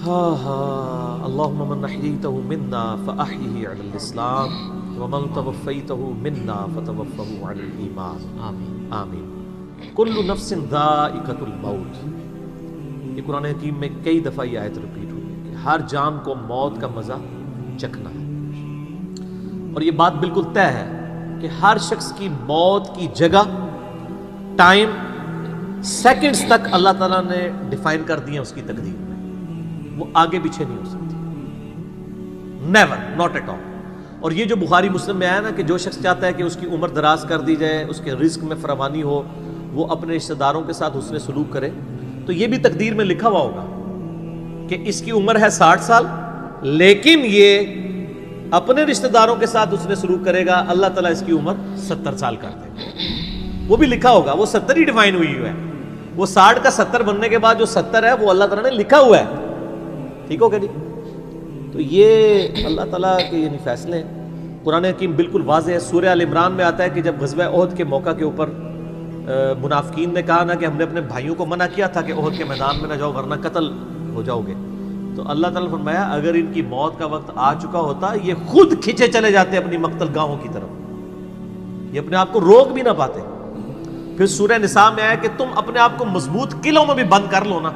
اللہم من احییتہ منا فاحیہ علی الاسلام ومن توفیتہ منا فتوفہ علی الایمان آمین آمین۔ کل نفس ذائقۃ الموت، یہ قرآن حکیم میں کئی دفعہ یہ آیت ریپیٹ ہوئی ہے کہ ہر جان کو موت کا مزہ چکھنا ہے، اور یہ بات بالکل طے ہے کہ ہر شخص کی موت کی جگہ، ٹائم، سیکنڈز تک اللہ تعالیٰ نے ڈیفائن کر دی ہے اس کی تقدیر میں، وہ آگے پیچھے نہیں ہو سکتی، نیور، ناٹ ایٹ آل۔ اور یہ جو بخاری مسلم میں آیا نا کہ جو شخص چاہتا ہے کہ اس کی عمر دراز کر دی جائے، اس کے رزق میں فراوانی ہو، وہ اپنے رشتہ داروں کے ساتھ حسن سلوک کرے، تو یہ بھی تقدیر میں لکھا ہوا ہوگا کہ اس کی عمر ہے 60 سال، لیکن یہ اپنے رشتہ داروں کے ساتھ حسن سلوک کرے گا، اللہ تعالیٰ اس کی عمر 70 سال کر دے گا، وہ بھی لکھا ہوگا، وہ 70 ہی ڈیفائن ہوئی ہے، وہ 60 کا 70 بننے کے بعد جو 70 ہے وہ اللہ تعالیٰ نے لکھا ہوا ہے، ٹھیک ہو گیا جی؟ تو یہ اللہ تعالیٰ کے یعنی فیصلے ہیں۔ قرآن حکیم بالکل واضح ہے، سورہ آل عمران میں آتا ہے کہ جب غزوہ احد کے موقع کے اوپر منافقین نے کہا نا کہ ہم نے اپنے بھائیوں کو منع کیا تھا کہ احد کے میدان میں نہ جاؤ ورنہ قتل ہو جاؤ گے، تو اللہ تعالیٰ نے فرمایا اگر ان کی موت کا وقت آ چکا ہوتا یہ خود کھینچے چلے جاتے اپنی مقتل گاہوں کی طرف، یہ اپنے آپ کو روک بھی نہ پاتے۔ پھر سورہ نساء میں آیا کہ تم اپنے آپ کو مضبوط قلعوں میں بھی بند کر لو نا،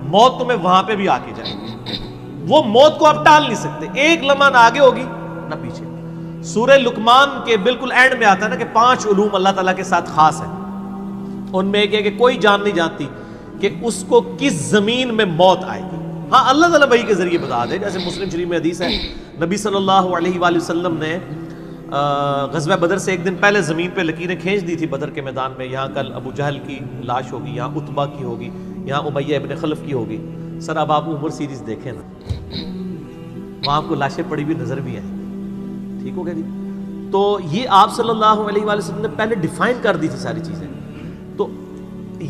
موت تمہیں وہاں پہ بھی آ کے جائے گی، وہ موت کو آپ ٹال نہیں سکتے، ایک لمحہ نہ آگے ہوگی نہ پیچھے۔ سورہ لقمان کے بالکل اینڈ میں آتا ہے نا کہ 5 علوم اللہ تعالیٰ کے ساتھ خاص ہیں، ان میں ایک ہے کہ کوئی جان نہیں جانتی کہ اس کو کس زمین میں موت آئے گی، ہاں اللہ تعالیٰ وحی کے ذریعے بتا دے، جیسے مسلم شریف میں حدیث ہے نبی صلی اللہ علیہ وآلہ وسلم نے غزوہ بدر سے ایک دن پہلے زمین پہ لکیریں کھینچ دی تھی بدر کے میدان میں، یہاں کل ابو جہل کی لاش ہوگی، یہاں عتبہ کی ہوگی، یہاں امیہ ابن خلف کی ہوگی۔ سر اب آپ عمر سیریز دیکھیں نا، وہاں آپ کو لاشیں پڑی ہوئی نظر بھی ہیں، ٹھیک ہو گیا جی؟ تو یہ آپ صلی اللہ علیہ وآلہ وسلم نے پہلے ڈیفائن کر دی تھی ساری چیزیں، تو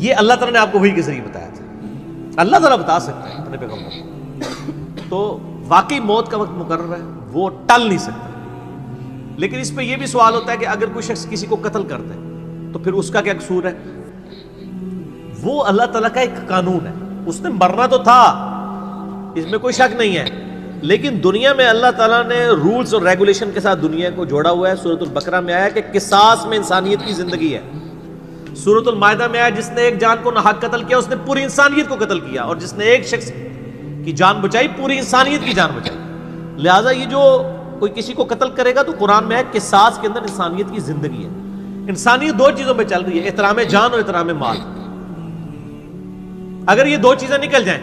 یہ اللہ تعالیٰ نے آپ کو وحی کے ذریعے بتایا تھا، اللہ تعالیٰ بتا سکتا ہے اپنے پیغمبر کو، تو واقعی موت کا وقت مقرر ہے، وہ ٹل نہیں سکتا۔ لیکن اس پہ یہ بھی سوال ہوتا ہے کہ اگر کوئی شخص کسی کو قتل کر دے تو پھر اس کا کیا قصور ہے؟ وہ اللہ تعالیٰ کا ایک قانون ہے، اس نے مرنا تو تھا، اس میں کوئی شک نہیں ہے، لیکن دنیا میں اللہ تعالیٰ نے رولز اور ریگولیشن کے ساتھ دنیا کو جوڑا ہوا ہے۔ سورۃ البقرہ میں آیا کہ قصاص میں انسانیت کی زندگی ہے، سورۃ المائدہ میں آیا جس نے ایک جان کو ناحق قتل کیا اس نے پوری انسانیت کو قتل کیا، اور جس نے ایک شخص کی جان بچائی پوری انسانیت کی جان بچائی۔ لہٰذا یہ جو کوئی کسی کو قتل کرے گا تو قرآن میں ہے قصاص کے اندر انسانیت کی زندگی ہے۔ انسانیت 2 چیزوں پہ چل رہی ہے، احترام جان اور احترام مال۔ اگر یہ 2 چیزیں نکل جائیں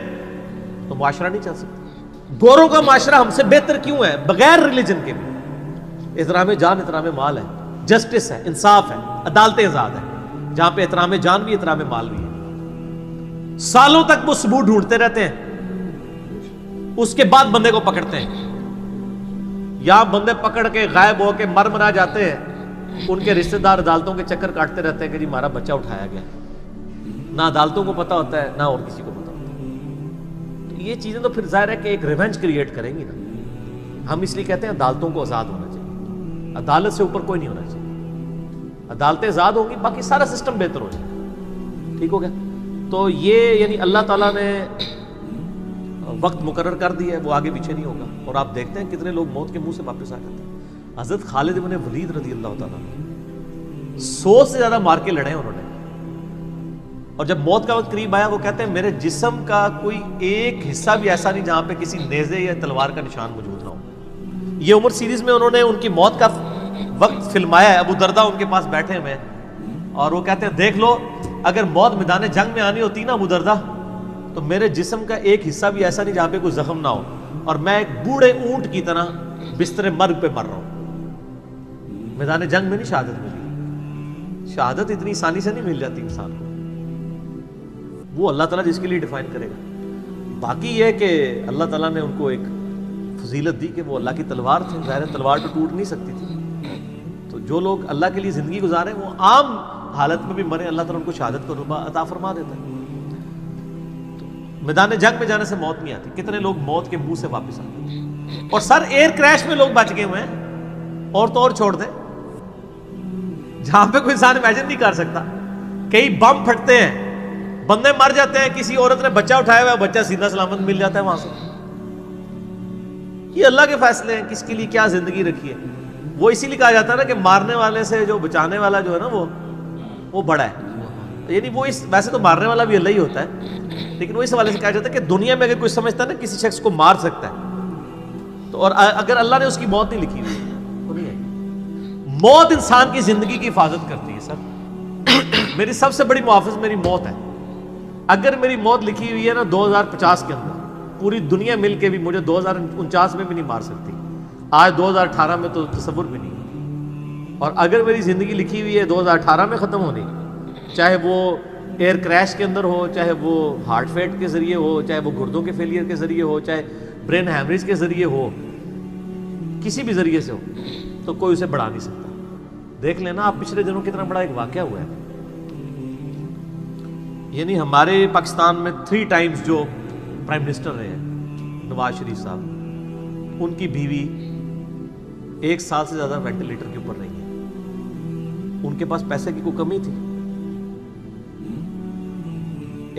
تو معاشرہ نہیں چل سکتا۔ گوروں کا معاشرہ ہم سے بہتر کیوں ہے؟ بغیر ریلیجن کے بھی احترام جان احترام مال ہے، جسٹس ہے، انصاف ہے، عدالتیں آزاد ہے، جہاں پہ احترام جان بھی احترام مال بھی ہے۔ سالوں تک وہ ثبوت ڈھونڈتے رہتے ہیں، اس کے بعد بندے کو پکڑتے ہیں، یا بندے پکڑ کے غائب ہو کے مر مرا جاتے ہیں، ان کے رشتہ دار عدالتوں کے چکر کاٹتے رہتے ہیں کہ جی ہمارا بچہ اٹھایا گیا، نہ عدالتوں کو پتہ ہوتا ہے نہ اور کسی کو پتہ ہوتا ہے۔ تو یہ چیزیں تو پھر ظاہر ہے کہ ایک ریونج کریٹ کریں گی نا۔ ہم اس لیے کہتے ہیں عدالتوں کو آزاد ہونا چاہیے، عدالت سے اوپر کوئی نہیں ہونا چاہیے، عدالتیں آزاد ہوں گی باقی سارا سسٹم بہتر ہو جائے گا، ٹھیک ہو گیا؟ تو یہ یعنی اللہ تعالیٰ نے وقت مقرر کر دی ہے، وہ آگے پیچھے نہیں ہوگا۔ اور آپ دیکھتے ہیں کتنے لوگ موت کے منہ سے واپس آ جاتے ہیں۔ حضرت خالد بن ولید رضی اللہ تعالیٰ 100 سے زیادہ مار کے لڑے انہوں نے، اور جب موت کا وقت قریب آیا وہ کہتے ہیں میرے جسم کا کوئی ایک حصہ بھی ایسا نہیں جہاں پہ کسی نیزے یا تلوار کا نشان موجود نہ ہو۔ یہ عمر سیریز میں انہوں نے ان کی موت کا وقت فلمایا ہے، ابو دردہ ان کے پاس بیٹھے ہوئے ہیں اور وہ کہتے ہیں دیکھ لو اگر موت میدان جنگ میں آنی ہوتی نا ابو دردہ تو میرے جسم کا ایک حصہ بھی ایسا نہیں جہاں پہ کوئی زخم نہ ہو، اور میں ایک بوڑھے اونٹ کی طرح بستر مرگ پہ مر رہا ہوں۔ میدان جنگ میں نہیں شہادت ملی، شہادت اتنی آسانی سے نہیں مل جاتی انسان کو، وہ اللہ تعالیٰ جس کے لیے ڈیفائن کرے گا۔ باقی یہ کہ اللہ تعالیٰ نے ان کو ایک فضیلت دی کہ وہ اللہ کی تلوار تھے، ظاہر تلوار تو ٹوٹ نہیں سکتی تھی، تو جو لوگ اللہ کے لیے زندگی گزارے وہ عام حالت میں بھی مرے اللہ تعالیٰ ان کو شہادت کو عطا فرما دیتا ہے۔ میدان جنگ میں جانے سے موت نہیں آتی، کتنے لوگ موت کے منہ سے واپس آتے ہیں، اور سر ایئر کریش میں لوگ بچ گئے ہوئے ہیں، اور تو اور چھوڑ دیں جہاں پہ کوئی انسان امیجن نہیں کر سکتا، کئی بم پھٹتے ہیں، بندے مر جاتے ہیں، کسی عورت نے بچہ اٹھایا ہوا ہے، بچہ سیدھا سلامت مل جاتا ہے وہاں سے، یہ اللہ کے فیصلے ہیں کس کے لیے کیا زندگی رکھی ہے. وہ اسی لیے کہا جاتا ہے نا کہ مارنے والے سے جو بچانے والا جو ہے نا وہ بڑا ہے. یعنی وہ ویسے تو مارنے والا بھی اللہ ہی ہوتا ہے، لیکن وہ اس حوالے سے کہا جاتا ہے کہ دنیا میں اگر کوئی سمجھتا ہے نا کسی شخص کو مار سکتا ہے تو، اور اگر اللہ نے اس کی موت نہیں لکھی ہوئی وہ نہیں ہے. موت انسان کی زندگی کی حفاظت کرتی ہے. سر میری سب سے بڑی محافظ میری موت ہے. اگر میری موت لکھی ہوئی ہے نا 2050 کے اندر، پوری دنیا مل کے بھی مجھے 2049 میں بھی نہیں مار سکتی. آج 2018 میں تو تصور بھی نہیں. اور اگر میری زندگی لکھی ہوئی ہے 2018 میں ختم ہونی، چاہے وہ ایئر کریش کے اندر ہو، چاہے وہ ہارٹ فیٹ کے ذریعے ہو، چاہے وہ گردوں کے فیلئر کے ذریعے ہو، چاہے برین ہیمریج کے ذریعے ہو، کسی بھی ذریعے سے ہو، تو کوئی اسے بڑھا نہیں سکتا. دیکھ لینا آپ پچھلے دنوں کتنا بڑا ایک واقعہ ہوا ہے. یعنی ہمارے پاکستان میں 3 ٹائمز جو پرائم منسٹر رہے ہیں نواز شریف صاحب، ان کی بیوی 1 سال سے زیادہ وینٹیلیٹر کے اوپر رہی ہے. ان کے پاس پیسے کی کوئی کمی تھی؟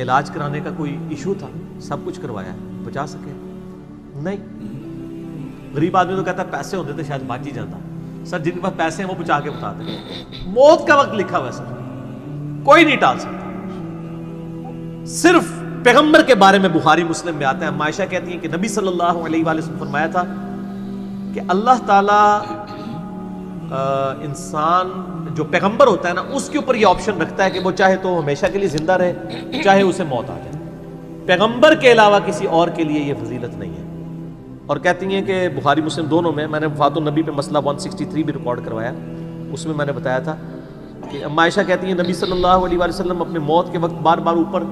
علاج کرانے کا کوئی ایشو تھا؟ سب کچھ کروایا، بچا سکے؟ نہیں. غریب آدمی تو کہتا ہے پیسے ہوتے تو شاید بچ ہی جاتا. سر جن کے پاس پیسے ہیں وہ بچا کے بتاتے ہیں. موت کا وقت لکھا ہوا ہے سر، کوئی نہیں ٹال سکتا. صرف پیغمبر کے بارے میں بخاری مسلم میں آتا ہے، عائشہ کہتی ہیں کہ نبی صلی اللہ علیہ وآلہ وسلم فرمایا تھا کہ اللہ تعالیٰ انسان جو پیغمبر ہوتا ہے نا اس کے اوپر یہ آپشن رکھتا ہے کہ وہ چاہے تو ہمیشہ کے لیے زندہ رہے، چاہے اسے موت آ جائے. پیغمبر کے علاوہ کسی اور کے لیے یہ فضیلت نہیں ہے. اور کہتی ہیں کہ بخاری مسلم دونوں میں نے وفات النبی پہ مسئلہ 163 بھی ریکارڈ کروایا، اس میں نے بتایا تھا کہ عائشہ کہتی ہیں نبی صلی اللہ علیہ وآلہ وسلم اپنے موت کے وقت بار بار اوپر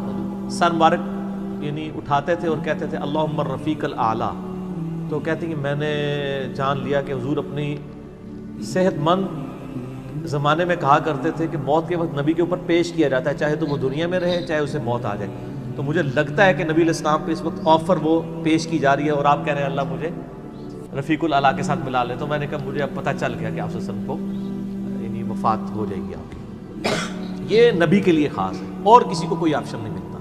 سر مبارک یعنی اٹھاتے تھے اور کہتے تھے اللہم الرفیق الاعلیٰ. تو کہتی ہیں میں نے جان لیا کہ حضور اپنی صحت مند زمانے میں کہا کرتے تھے کہ موت کے وقت نبی کے اوپر پیش کیا جاتا ہے، چاہے تو وہ دنیا میں رہے چاہے اسے موت آ جائے. تو مجھے لگتا ہے کہ نبی علیہ السلام پہ اس وقت آفر وہ پیش کی جا رہی ہے اور آپ کہہ رہے ہیں اللہ مجھے رفیق الاعلیٰ کے ساتھ ملا لے. تو میں نے کہا مجھے اب پتہ چل گیا کہ آپ صلی اللہ علیہ وسلم کو یعنی وفات ہو جائے گی آپ کی. یہ نبی کے لیے خاص ہے اور کسی کو کوئی آپشن نہیں ملتا.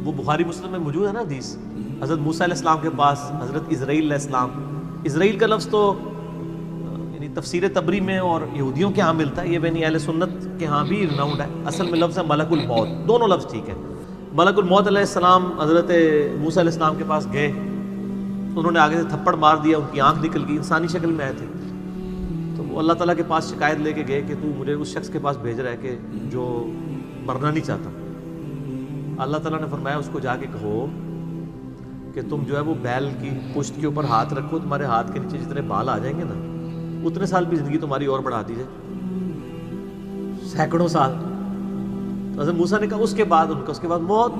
وہ بخاری مسلم میں موجود ہے نا حدیث، حضرت موسیٰ علیہ السلام کے پاس حضرت اسرائیل علیہ السلام. اسرائیل کا لفظ تو یعنی تفسیر تبری میں اور یہودیوں کے ہاں ملتا ہے، یہ بنی اہل سنت کے ہاں بھی رناؤنڈ ہے. اصل میں لفظ ہے ملک الموت، دونوں لفظ ٹھیک ہے. ملک الموت علیہ السلام حضرت موسیٰ علیہ السلام کے پاس گئے، انہوں نے آگے سے تھپڑ مار دیا، ان کی آنکھ نکل گئی، انسانی شکل میں آئے تھے. تو وہ اللہ تعالیٰ کے پاس شکایت لے کے گئے کہ تو مجھے اس شخص کے پاس بھیج رہا ہے کہ جو مرنا نہیں چاہتا. اللہ تعالیٰ نے فرمایا اس کو جا کے کہو کہ تم جو ہے وہ بیل کی پشت کے اوپر ہاتھ رکھو، تمہارے ہاتھ کے نیچے جتنے بال آ جائیں گے نا اتنے سال بھی زندگی تمہاری اور بڑھا دی جائے، سینکڑوں سال. تو حضرت موسیٰ نے کہا اس کے بعد ان کا اس کے بعد موت،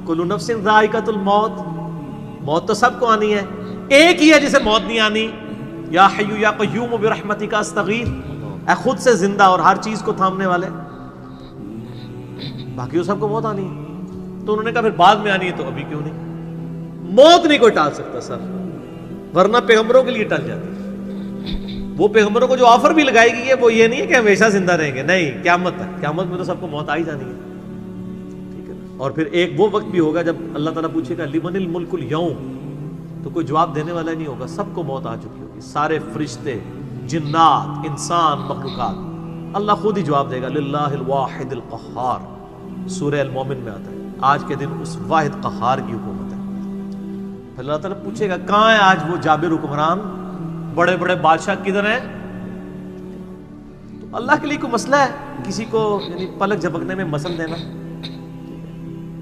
کل نفس ذائقۃ الموت، موت تو سب کو آنی ہے، ایک ہی ہے جسے موت نہیں آنی. یا حی یا قیوم برحمتک استغیث، اے خود سے زندہ اور ہر چیز کو تھامنے والے، باقی وہ سب کو موت آنی ہے. تو انہوں نے کہا پھر بعد میں آنی ہے تو ابھی کیوں نہیں؟ موت نہیں کوئی ٹال سکتا سر، ورنہ پیغمبروں کے لیے ٹل جاتی. وہ پیغمبروں کو جو آفر بھی لگائی گئی ہے وہ یہ نہیں ہے کہ ہمیشہ زندہ رہیں گے، نہیں، قیامت تک، قیامت میں تو سب کو موت آ ہی جانی ہے. ٹھیک ہے. اور پھر ایک وہ وقت بھی ہوگا جب اللہ تعالیٰ پوچھے گا لمن الملک اليوم، تو کوئی جواب دینے والا نہیں ہوگا، سب کو موت آ چکی ہوگی، سارے فرشتے، جنات، انسان، مخلوقات. اللہ خود ہی جواب دے گا للہ الواحد القہار، سورہ المومن میں آتا ہے. آج کے دن اس واحد قہار کی حکومت ہے. پھر اللہ تعالیٰ پوچھے گا کہاں ہے آج وہ جابر حکمران، بڑے بڑے بادشاہ کدھر ہیں؟ تو اللہ کے لیے کوئی مسئلہ ہے کسی کو یعنی پلک جھپکنے میں مسل دینا؟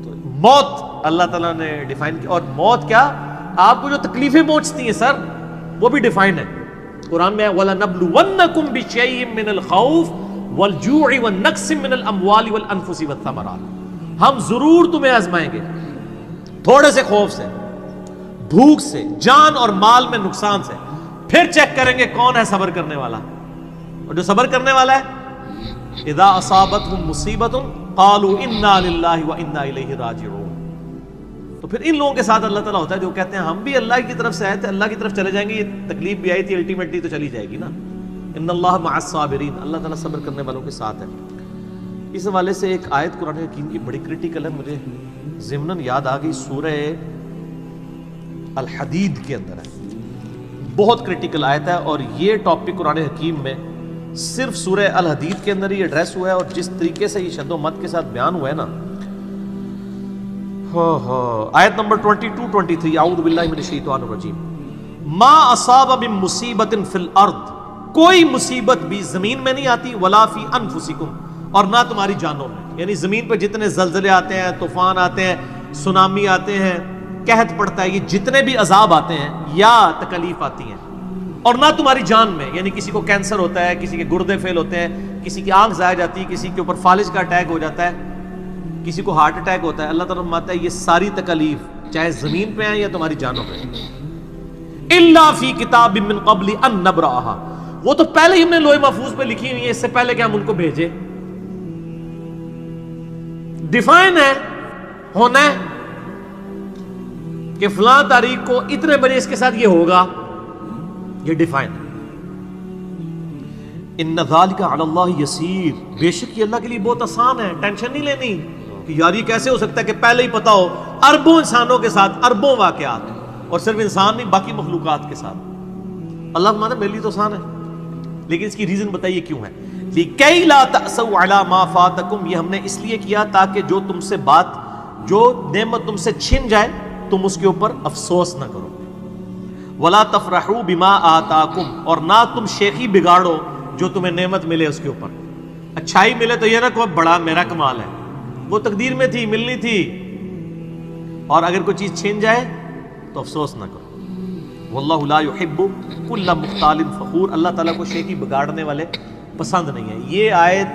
تو موت اللہ تعالیٰ نے ڈیفائن کی. اور موت کیا، آپ کو جو تکلیفیں پہنچتی ہیں سر وہ بھی ڈیفائن ہے. قرآن میں وَلَنَبْلُوَنَّكُمْ بِشَيْءٍ مِّنَ الْخَوْفِ وَالْجُوعِ وَالنَّقْصِ مِّنَ الْأَمْوَالِ وَالْأَنفُسِ وَالثَّمَرَاتِ، ہم ضرور تمہیں آزمائیں گے تھوڑے سے خوف سے، بھوک سے، جان اور مال میں نقصان سے، پھر چیک کریں گے کون ہے صبر کرنے والا. اور جو صبر کرنے والا ہے اذا اصابتهم مصیبت قالوا انا للہ وانا الیہ راجعون. تو پھر ان لوگوں کے ساتھ اللہ تعالیٰ ہوتا ہے جو کہتے ہیں ہم بھی اللہ کی طرف سے آئے تھے، اللہ کی طرف چلے جائیں گے، یہ تکلیف بھی آئی تھی الٹیمیٹلی تو چلی جائے گی نا. ان اللہ مع الصابرین، اللہ تعالیٰ صبر کرنے والوں کے ساتھ ہے. اس حوالے سے ایک آیت قرآن حکیم کی بڑی کریٹیکل ہے، مجھے ضمناً یاد آ گئی، سورہ الحدید کے اندر ہے. بہت کرٹیکل آیت ہے، اور یہ ٹاپک قرآن حکیم میں صرف سورہ الحدید کے اندر ہی ایڈریس ہوا ہے، اور جس طریقے سے یہ شد و مت کے ساتھ بیان ہوا ہے نا، آیت نمبر 22-23، اعوذ باللہ من الشیطان الرجیم، ما اصاب من مصیبت فی الارض، کوئی مصیبت بھی زمین میں نہیں آتی، ولا فی انفسکم، اور نہ تمہاری جانوں میں، یعنی زمین پہ جتنے زلزلے آتے ہیں، طوفان آتے ہیں، سونامی آتے ہیں، قحط پڑتا ہے، یہ جتنے بھی عذاب آتے ہیں یا تکلیف آتی ہیں، اور نہ تمہاری جان میں، یعنی کسی کو کینسر ہوتا ہے، کسی کے گردے فیل ہوتے ہیں، کسی کی آنکھ ضائع جاتی ہے، کسی کے اوپر فالج کا اٹیک ہو جاتا ہے، کسی کو ہارٹ اٹیک ہوتا ہے، اللہ تعالیٰ فرماتا ہے یہ ساری تکلیف چاہے زمین پہ ہیں یا تمہاری جانوں پہ، الا فی کتاب من قبل ان نبرأها، وہ تو پہلے ہی ہم نے لوح محفوظ پہ لکھی ہوئی ہے، اس سے پہلے کہ ہم ان کو بھیجے، ڈیفائن ہے، ہونا ہے کہ فلاں تاریخ کو اتنے بجے اس کے ساتھ یہ ہوگا، یہ ڈیفائن ہے۔ ان ذالک علی اللہ یسیر، بے شک یہ اللہ کے لیے بہت آسان ہے، ٹینشن نہیں لینی کہ یار یہ کیسے ہو سکتا ہے کہ پہلے ہی پتا ہو، اربوں انسانوں کے ساتھ اربوں واقعات، اور صرف انسان نہیں باقی مخلوقات کے ساتھ، اللہ فرماتا ہے میرے لیے تو آسان ہے، لیکن اس کی ریزن بتائیے کیوں ہے، لِكَيْ لَا تَأْسَوْا عَلَى مَا فَاتَكُمْ، یہ ہم نے اس لیے کیا تاکہ جو تم سے بات، جو نعمت تم سے چھن جائے تم اس کے اوپر افسوس نہ کرو، وَلَا تَفْرَحُوا بِمَا آتَاكُمْ، اور نہ تم شیخی بگاڑو جو تمہیں نعمت ملے اس کے اوپر، اچھائی ملے تو یہ نہ کہو بڑا میرا کمال ہے، وہ تقدیر میں تھی، ملنی تھی، اور اگر کوئی چیز چھن جائے تو افسوس نہ کرو، واللہ لا يحب كل مختال فخور، اللہ تعالیٰ کو شیخی بگاڑنے والے پسند نہیں ہے۔ یہ آیت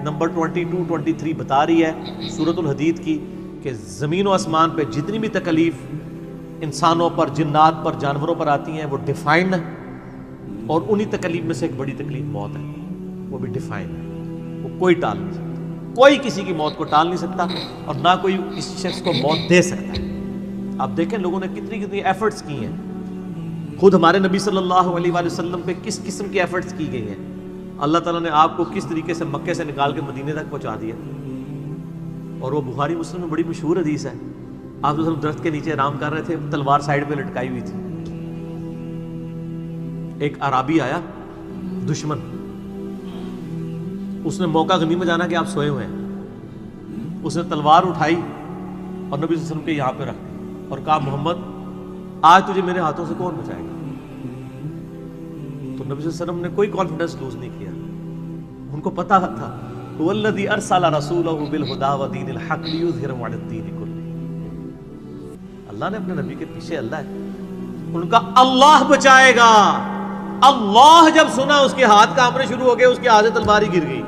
نمبر 22-23 بتا رہی ہے سورۃ الحدید کی کہ زمین و آسمان پہ جتنی بھی تکلیف انسانوں پر، جنات پر، جانوروں پر آتی ہیں وہ ڈیفائنڈ ہے، اور انہی تکلیف میں سے ایک بڑی تکلیف موت ہے، وہ بھی ڈیفائنڈ ہے، وہ کوئی ٹال نہیں سکتا، کوئی کسی کی موت کو ٹال نہیں سکتا، اور نہ کوئی کسی شخص کو موت دے سکتا ہے۔ آپ دیکھیں لوگوں نے کتنی ایفرٹس کی ہیں، خود ہمارے نبی صلی اللہ علیہ وآلہ وسلم پہ کس قسم کی ایفرٹس کی گئی ہیں، اللہ تعالیٰ نے آپ کو کس طریقے سے مکے سے نکال کے مدینے تک پہنچا دیا، اور وہ بخاری مسلم میں بڑی مشہور حدیث ہے، آپ تو درخت کے نیچے آرام کر رہے تھے، تلوار سائیڈ پہ لٹکائی ہوئی تھی، ایک عرابی آیا دشمن، اس نے موقع غنیمت جانا کہ آپ سوئے ہوئے ہیں، اس نے تلوار اٹھائی اور نبی صلی اللہ علیہ وسلم کے یہاں پہ رکھ دی اور کہا محمد آج تجھے میرے ہاتھوں سے کون بچائے گا؟ تو نبی صلی اللہ علیہ وسلم نے کوئی کانفیڈنس لوز نہیں کیا، ان کو پتا تھا والذی ارسل رسولہ بالہدی ودین الحق لیظہرہ علی الدین کلہ، اللہ نے اپنے نبی کے پیچھے اللہ ہے، ان کا اللہ بچائے گا، اللہ جب سنا اس کے ہاتھ کانپنے شروع ہو گئے، اس کے ہاتھ سے تلوار ہی گر گئی،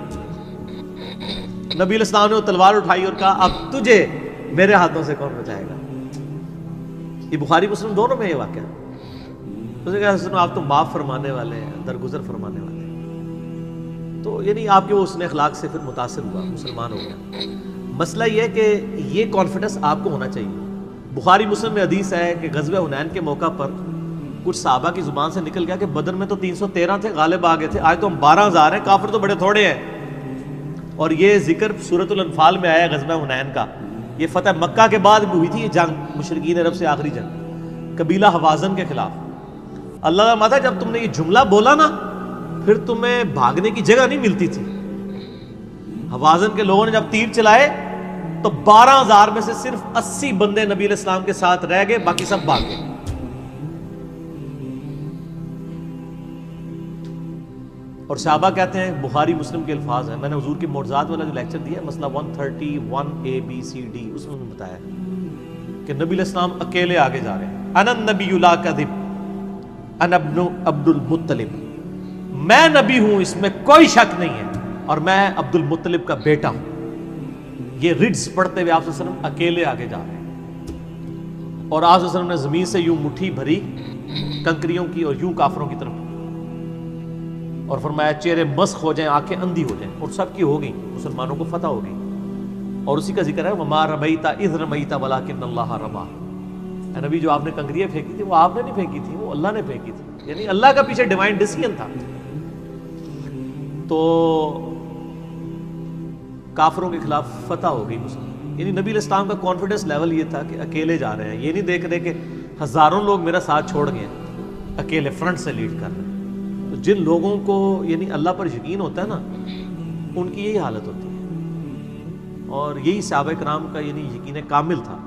نبی علیہ السلام نے وہ تلوار اٹھائی اور کہا اب تجھے میرے ہاتھوں سے کون بچائے گا؟ یہ بخاری مسلم دونوں میں یہ واقعہ، اس نے کہا آپ تو معاف فرمانے والے ہیں، درگزر فرمانے والے ہیں، تو یعنی آپ کے وہ حسن اخلاق سے پھر متاثر ہوا، مسلمان ہو گیا۔ مسئلہ یہ ہے کہ یہ کانفیڈنس آپ کو ہونا چاہیے۔ بخاری مسلم میں حدیث ہے کہ غزوہ حنین کے موقع پر کچھ صحابہ کی زبان سے نکل گیا کہ بدر میں تو 313 تھے، غالب آ گئے تھے، آج تو ہم 12,000 ہیں، کافر تو بڑے تھوڑے ہیں، اور یہ ذکر سورۃ الانفال میں آیا غزوہ حنین کا، یہ فتح مکہ کے بعد بھی ہوئی تھی یہ جنگ، مشرکین عرب سے آخری جنگ قبیلہ حوازن کے خلاف۔ اللہ کا ماتا جب تم نے یہ جملہ بولا نا پھر تمہیں بھاگنے کی جگہ نہیں ملتی تھی، حوازن کے لوگوں نے جب تیر چلائے تو 12,000 میں سے صرف 80 بندے نبی علیہ السلام کے ساتھ رہ گئے، باقی سب بھاگ گئے۔ اور صحابہ کہتے ہیں، بخاری مسلم کے الفاظ ہیں، میں نے حضور کی معجزات والا جو لیکچر دیا ہے مسئلہ 131 اس میں بتایا کہ نبی علیہ السلام اکیلے آگے جا رہے ہیں، انا النبی لا کذب انا ابن عبد المطلب، میں نبی ہوں اس میں کوئی شک نہیں ہے، اور میں عبد المطلب کا بیٹا ہوں۔ یہ رڈز پڑھتے ہوئے آپ صلی اللہ علیہ وسلم اکیلے آگے جا رہے ہیں، اور آپ صلی اللہ علیہ وسلم نے زمین سے یوں مٹھی بھری کنکریوں کی اور یوں کافروں کی طرف، اور فرمایا چہرے مسخ ہو جائیں، آنکھیں اندھی ہو جائیں، اور سب کی ہو گئی، مسلمانوں کو فتح ہو گئی، اور اسی کا ذکر ہے وما رمیت اذ رمیت ولکن اللہ رمی، اے نبی جو آپ نے کنکریاں پھینکی تھی وہ آپ نے نہیں پھینکی تھی، وہ اللہ نے پھینکی تھی، یعنی اللہ کا پیچھے ڈیوائن ڈیسیژن تھا۔ تو کافروں کے خلاف فتح ہو گئی مسلم، یعنی نبی علیہ السلام کا کانفیڈنس لیول یہ تھا کہ اکیلے جا رہے ہیں، یہ نہیں دیکھ رہے کہ ہزاروں لوگ میرا ساتھ چھوڑ گئے ہیں، اکیلے فرنٹ سے لیڈ کر رہے ہیں. تو جن لوگوں کو یعنی اللہ پر یقین ہوتا ہے نا، ان کی یہی حالت ہوتی ہے، اور یہی صحابہ کرام کا یعنی یقین کامل تھا.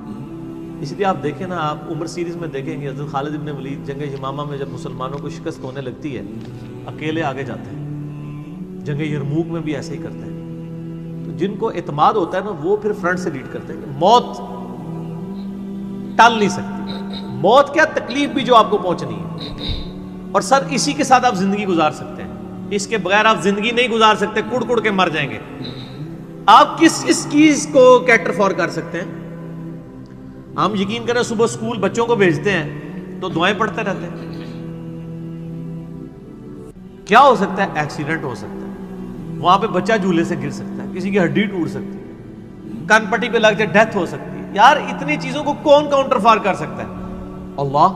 اس لیے آپ دیکھیں نا، آپ عمر سیریز میں دیکھیں گے حضرت خالد ابن ولید جنگ یمامہ میں جب مسلمانوں کو شکست ہونے لگتی ہے اکیلے آگے جاتے ہیں. جنگ یرموک میں بھی ایسے ہی کرتے ہیں. تو جن کو اعتماد ہوتا ہے نا وہ پھر فرنٹ سے لیڈ کرتے ہیں کہ موت ٹال نہیں سکتی. موت کیا، تکلیف بھی جو آپ کو پہنچنی ہے، اور سر اسی کے ساتھ آپ زندگی گزار سکتے ہیں. اس کے بغیر آپ زندگی نہیں گزار سکتے، کڑ کڑ کے مر جائیں گے. آپ کس اس چیز کو کیٹر فور کر سکتے ہیں؟ ہم یقین کریں صبح اسکول بچوں کو بھیجتے ہیں تو دعائیں پڑھتے رہتے ہیں. کیا ہو سکتا ہے؟ ایکسیڈنٹ ہو سکتا ہے، وہاں پہ بچہ جھولے سے گر سکتا ہے، کسی کی ہڈی ٹوٹ سکتی ہے، کان پٹی پہ لگ جائے ڈیتھ ہو سکتی ہے. یار اتنی چیزوں کو کون کاؤنٹر فار کر سکتا ہے؟ اللہ.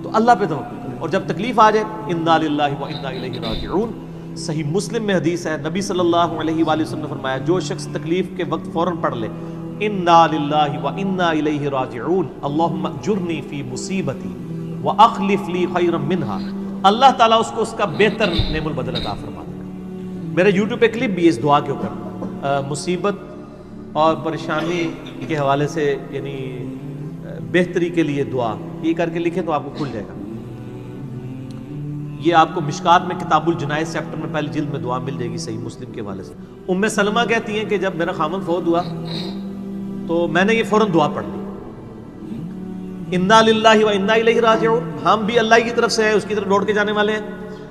تو اللہ پہ توکل کریں، اور جب تکلیف آ جائے انا للہ و انا الیہ راجعون. صحیح مسلم میں حدیث ہے، نبی صلی اللہ علیہ وآلہ وسلم نے فرمایا جو شخص تکلیف کے وقت فوراً پڑھ لے انا للہ و انا الیہ راجعون اللہم اجرنی فی مصیبتی واخلف لی خیرا منہا، اللہ تعالیٰ اس کو اس کا بہتر نعم البدل عطا فرما دے گا. میرے یوٹیوب پہ کلپ بھی ہے اس دعا کے اوپر، مصیبت اور پریشانی کے حوالے سے یعنی بہتری کے لیے دعا، یہ کر کے لکھیں تو آپ کو کھل جائے گا. یہ آپ کو مشکات میں کتاب الجنائز چیپٹر میں پہلی جلد میں دعا مل جائے گی صحیح مسلم کے حوالے سے. ام سلمہ کہتی ہیں کہ جب میرا خامن فوت ہوا تو میں نے یہ فوراً دعا پڑھ لی، انا للہ و انا الیہ راجعون. ہم بھی اللہ کی طرف سے ہیں، اس کی طرف لوٹ کے جانے والے ہیں.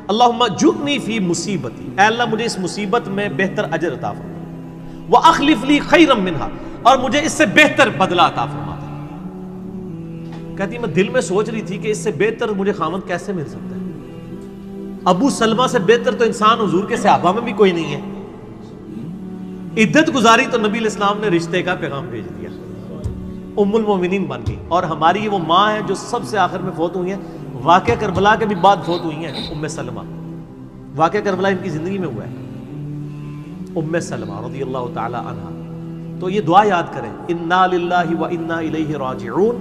اللہم اجرنی فی مصیبتی، اے اللہ مجھے اس مصیبت میں بہتر اجر عطا فرما، واخلف لی خیرا منہا، اور مجھے اس سے بہتر بدلہ عطا فرما دے. کہتی میں دل میں سوچ رہی تھی کہ اس سے بہتر مجھے خامد کیسے مل سکتا ہے؟ ابو سلمہ سے بہتر تو انسان حضور کے صحابہ میں بھی کوئی نہیں ہے. عدت گزاری تو نبی علیہ السلام نے رشتے کا پیغام بھیج دیا، ام المومنین بن گئی. اور ہماری وہ ماں ہے جو سب سے آخر میں فوت ہوئی ہیں، واقعہ کربلا کے بھی بعد فوت ہوئی ہیں ام سلمہ. واقعہ کربلا ان کی زندگی میں ہوا ہے، ام سلمہ رضی اللہ تعالی عنہ. تو یہ دعا یاد کریں، انا للہ و انا الیہ راجعون.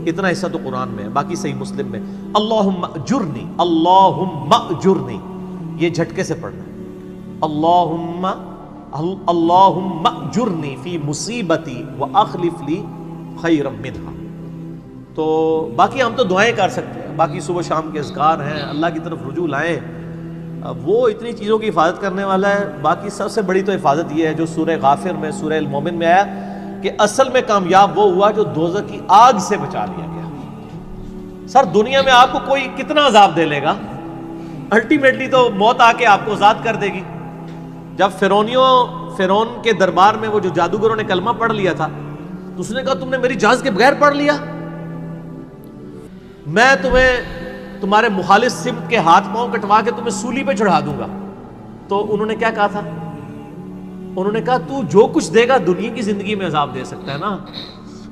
اتنا حصہ تو قرآن میں ہے، باقی صحیح مسلم میں اللہم اجرنی، اللہم اجرنی، یہ جھٹکے سے پڑھنا ہے. اللہم اجرنی فی مصیبتی واخلف لی خیرا منہا. تو باقی ہم تو دعائیں کر سکتے ہیں، باقی صبح شام کے اذکار ہیں، اللہ کی طرف رجوع لائیں. وہ اتنی چیزوں کی حفاظت کرنے والا ہے. باقی سب سے بڑی تو حفاظت یہ ہے جو سورہ غافر میں، سورہ المومن میں آیا کہ اصل میں کامیاب وہ ہوا جو دوزخ کی آگ سے بچا لیا گیا. سر دنیا میں آپ کو کوئی کتنا عذاب دے لے گا، الٹیمیٹلی تو موت آ کے آپ کو آزاد کر دے گی. جب فرعون کے دربار میں وہ جو جادوگروں نے کلمہ پڑھ لیا تھا تو اس نے کہا تم نے میری اجازت کے بغیر پڑھ لیا، میں تمہیں تمہارے مخالف سمت کے ہاتھ پاؤں کٹوا کے تمہیں سولی پہ چڑھا دوں گا. تو انہوں نے کیا کہا تھا؟ انہوں نے کہا تو جو کچھ دے گا دنیا کی زندگی میں عذاب دے سکتا ہے نا،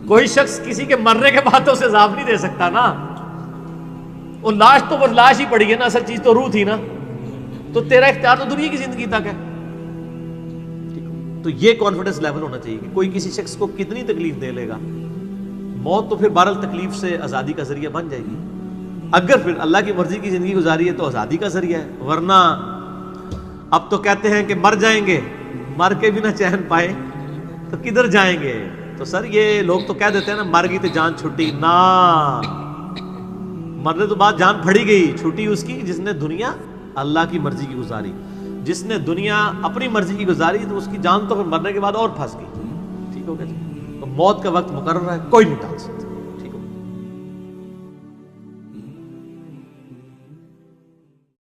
کوئی شخص کسی کے مرنے کے بعد تو اسے عذاب نہیں دے سکتا نا. وہ لاش تو وہ لاش ہی پڑی ہے نا، اصل چیز تو روح تھی نا. تو تیرا اختیار تو دنیا کی زندگی تک ہے. تو یہ کانفیڈنس لیول ہونا چاہیے کہ کوئی کسی شخص کو کتنی تکلیف دے لے گا، موت تو پھر بہرحال تکلیف سے آزادی کا ذریعہ بن جائے گی. اگر پھر اللہ کی مرضی کی زندگی گزاری ہے تو آزادی کا ذریعہ ہے. ورنہ اب تو کہتے ہیں کہ مر جائیں گے، مر کے بھی نہ چین پائے تو کدھر جائیں گے. تو سر یہ لوگ تو کہہ دیتے ہیں نا مر گئی تو جان چھٹی، نہ، مرنے تو بعد جان پھڑی گئی. چھٹی اس کی جس نے دنیا اللہ کی مرضی کی گزاری، جس نے دنیا اپنی مرضی کی گزاری تو اس کی جان تو پھر مرنے کے بعد اور پھنس گئی. ٹھیک ہو گیا جی. تو موت کا وقت مقرر ہے، کوئی نہیں ٹال سکتا.